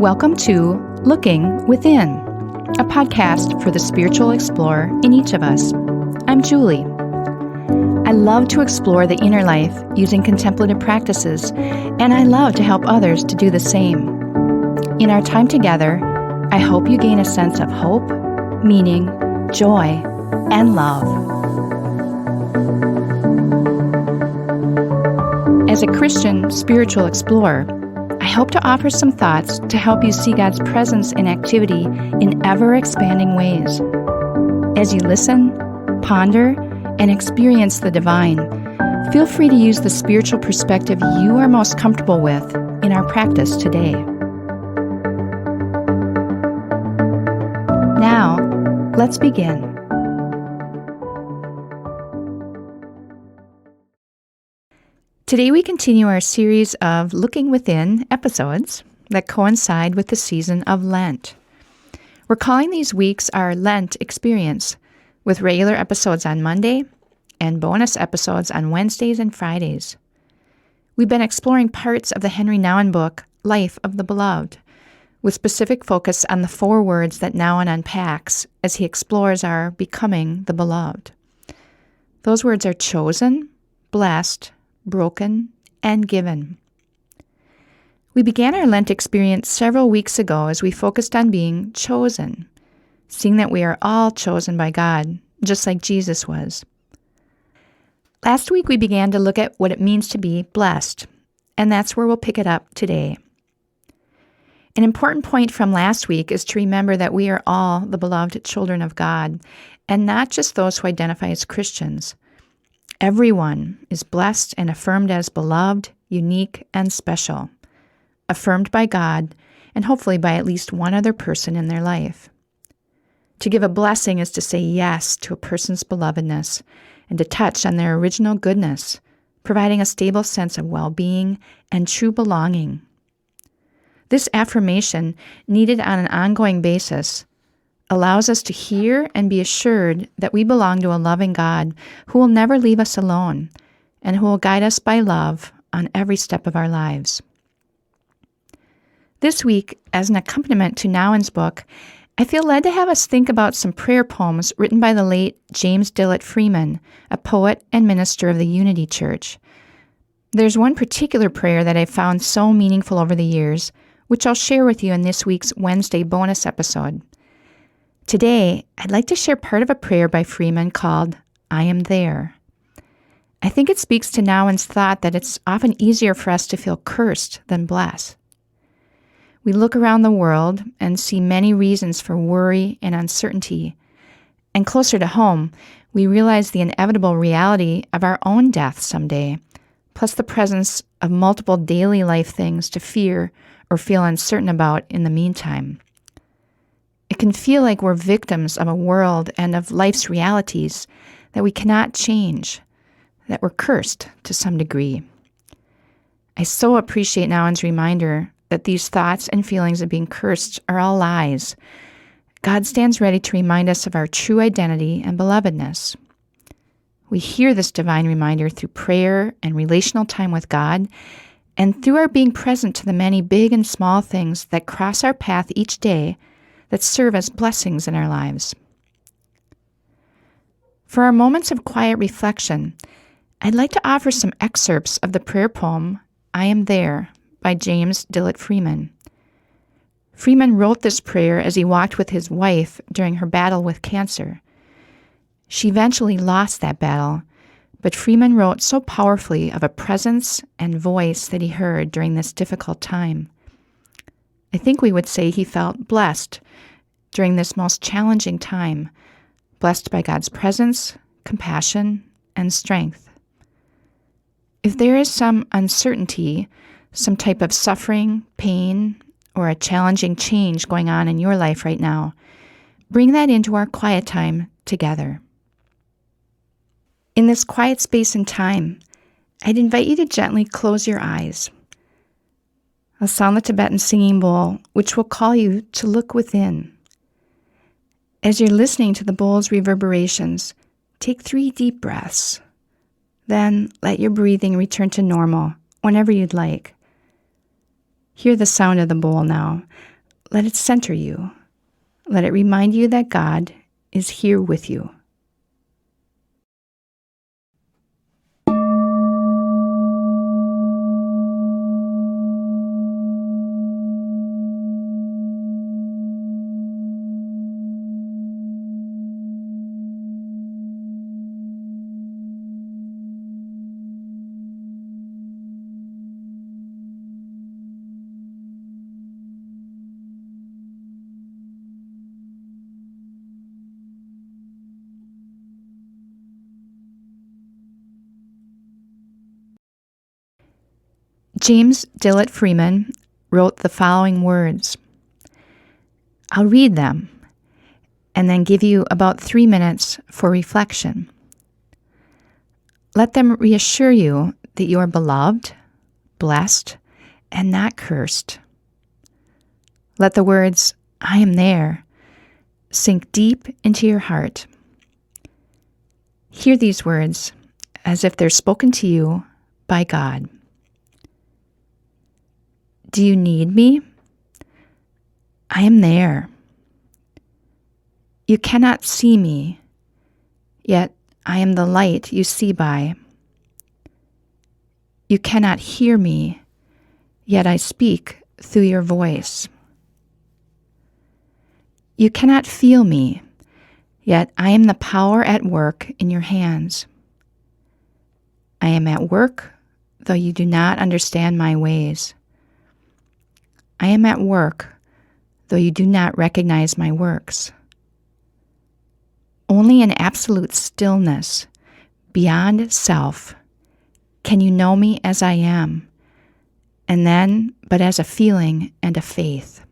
Welcome to Looking Within, a podcast for the spiritual explorer in each of us. I'm Julie. I love to explore the inner life using contemplative practices, and I love to help others to do the same. In our time together, I hope you gain a sense of hope, meaning, joy, and love. As a Christian spiritual explorer, I hope to offer some thoughts to help you see God's presence and activity in ever-expanding ways. As you listen, ponder, and experience the divine, feel free to use the spiritual perspective you are most comfortable with in our practice today. Now, let's begin. Today we continue our series of Looking Within episodes that coincide with the season of Lent. We're calling these weeks our Lent experience, with regular episodes on Monday and bonus episodes on Wednesdays and Fridays. We've been exploring parts of the Henry Nouwen book, Life of the Beloved, with specific focus on the 4 words that Nouwen unpacks as he explores our becoming the beloved. Those words are chosen, blessed, broken, and given. We began our Lent experience several weeks ago as we focused on being chosen, seeing that we are all chosen by God, just like Jesus was. Last week we began to look at what it means to be blessed, and that's where we'll pick it up today. An important point from last week is to remember that we are all the beloved children of God, and not just those who identify as Christians. Everyone is blessed and affirmed as beloved, unique, and special, affirmed by God, and hopefully by at least one other person in their life. To give a blessing is to say yes to a person's belovedness and to touch on their original goodness, providing a stable sense of well-being and true belonging. This affirmation, needed on an ongoing basis, allows us to hear and be assured that we belong to a loving God who will never leave us alone and who will guide us by love on every step of our lives. This week, as an accompaniment to Nouwen's book, I feel led to have us think about some prayer poems written by the late James Dillett Freeman, a poet and minister of the Unity Church. There's one particular prayer that I've found so meaningful over the years, which I'll share with you in this week's Wednesday bonus episode. Today, I'd like to share part of a prayer by Freeman called, I Am There. I think it speaks to Nouwen's thought that it's often easier for us to feel cursed than blessed. We look around the world and see many reasons for worry and uncertainty. And closer to home, we realize the inevitable reality of our own death someday, plus the presence of multiple daily life things to fear or feel uncertain about in the meantime. It can feel like we're victims of a world and of life's realities that we cannot change, that we're cursed to some degree. I so appreciate Nouwen's reminder that these thoughts and feelings of being cursed are all lies. God stands ready to remind us of our true identity and belovedness. We hear this divine reminder through prayer and relational time with God, and through our being present to the many big and small things that cross our path each day that serve as blessings in our lives. For our moments of quiet reflection, I'd like to offer some excerpts of the prayer poem, I Am There, by James Dillett Freeman. Freeman wrote this prayer as he walked with his wife during her battle with cancer. She eventually lost that battle, but Freeman wrote so powerfully of a presence and voice that he heard during this difficult time. I think we would say he felt blessed during this most challenging time, blessed by God's presence, compassion, and strength. If there is some uncertainty, some type of suffering, pain, or a challenging change going on in your life right now, bring that into our quiet time together. In this quiet space and time, I'd invite you to gently close your eyes. I'll sound the Tibetan singing bowl, which will call you to look within. As you're listening to the bowl's reverberations, take 3 deep breaths. Then let your breathing return to normal whenever you'd like. Hear the sound of the bowl now. Let it center you. Let it remind you that God is here with you. James Dillett Freeman wrote the following words. I'll read them and then give you about 3 minutes for reflection. Let them reassure you that you are beloved, blessed, and not cursed. Let the words, I am there, sink deep into your heart. Hear these words as if they're spoken to you by God. Do you need me? I am there. You cannot see me, yet I am the light you see by. You cannot hear me, yet I speak through your voice. You cannot feel me, yet I am the power at work in your hands. I am at work, though you do not understand my ways. I am at work, though you do not recognize my works. Only in absolute stillness, beyond self, can you know me as I am, and then but as a feeling and a faith.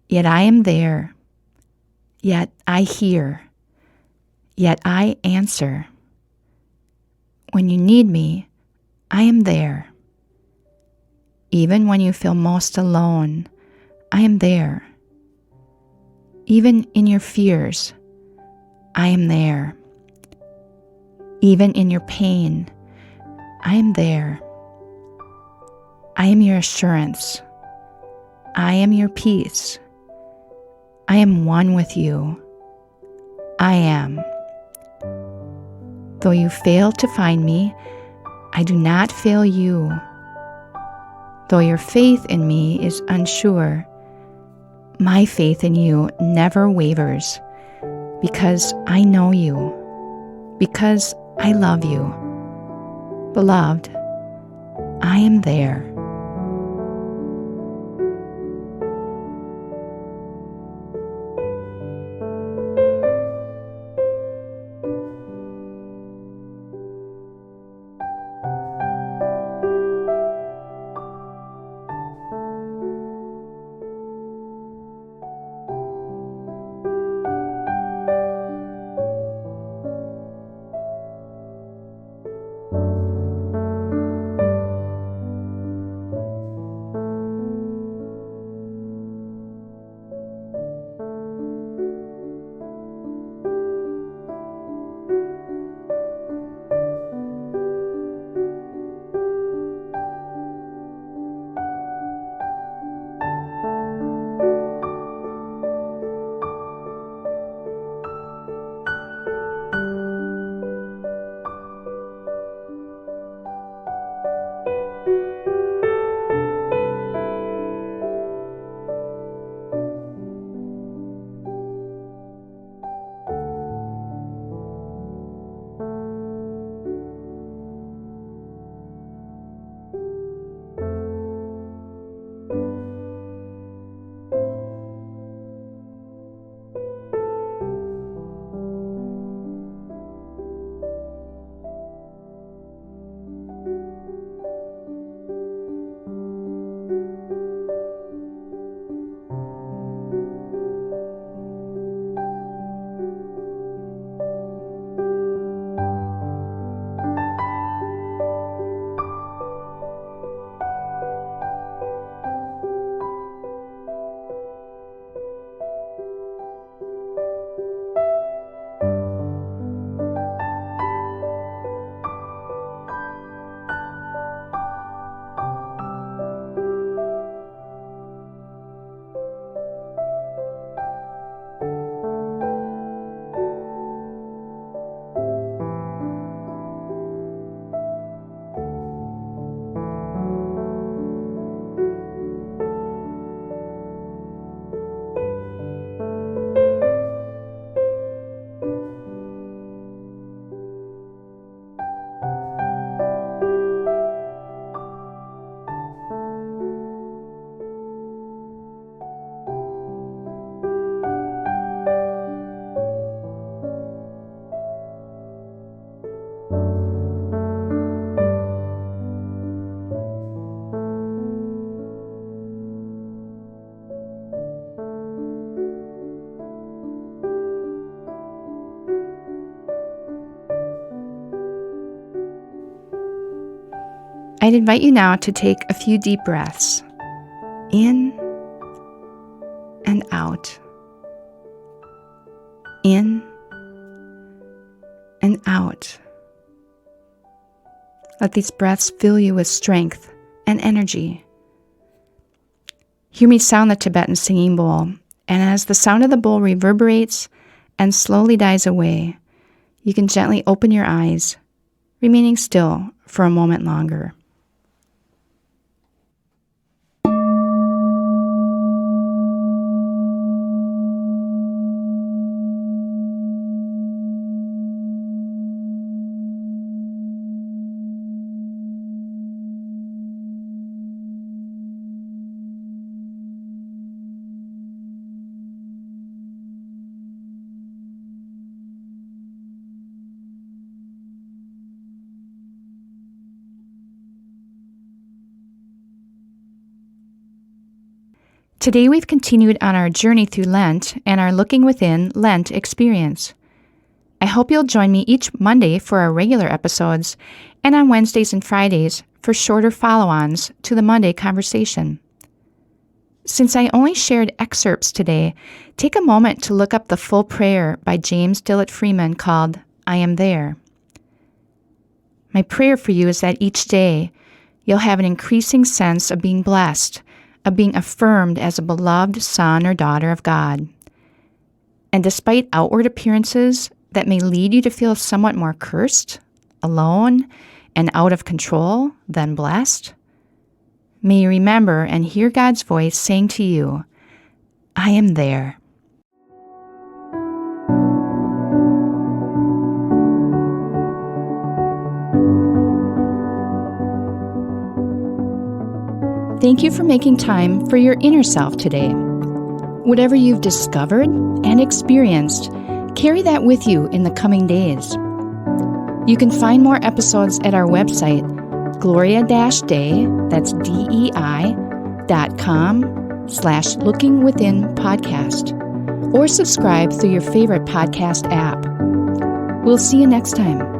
Yet I am there, yet I hear, yet I answer. When you need me, I am there. Even when you feel most alone, I am there. Even in your fears, I am there. Even in your pain, I am there. I am your assurance. I am your peace. I am one with you. I am. Though you fail to find me, I do not fail you. Though your faith in me is unsure, my faith in you never wavers, because I know you, because I love you. Beloved, I am there. I'd invite you now to take a few deep breaths in and out, in and out. Let these breaths fill you with strength and energy. Hear me sound the Tibetan singing bowl, and as the sound of the bowl reverberates and slowly dies away, you can gently open your eyes, remaining still for a moment longer. Today we've continued on our journey through Lent and our Looking Within Lent experience. I hope you'll join me each Monday for our regular episodes and on Wednesdays and Fridays for shorter follow-ons to the Monday conversation. Since I only shared excerpts today, take a moment to look up the full prayer by James Dillett Freeman called I Am There. My prayer for you is that each day you'll have an increasing sense of being blessed, of being affirmed as a beloved son or daughter of God. And despite outward appearances that may lead you to feel somewhat more cursed, alone, and out of control than blessed, may you remember and hear God's voice saying to you, I am there. Thank you for making time for your inner self today. Whatever you've discovered and experienced, carry that with you in the coming days. You can find more episodes at our website, Gloria-Day, that's DEI.com/lookingwithinpodcast, or subscribe through your favorite podcast app. We'll see you next time.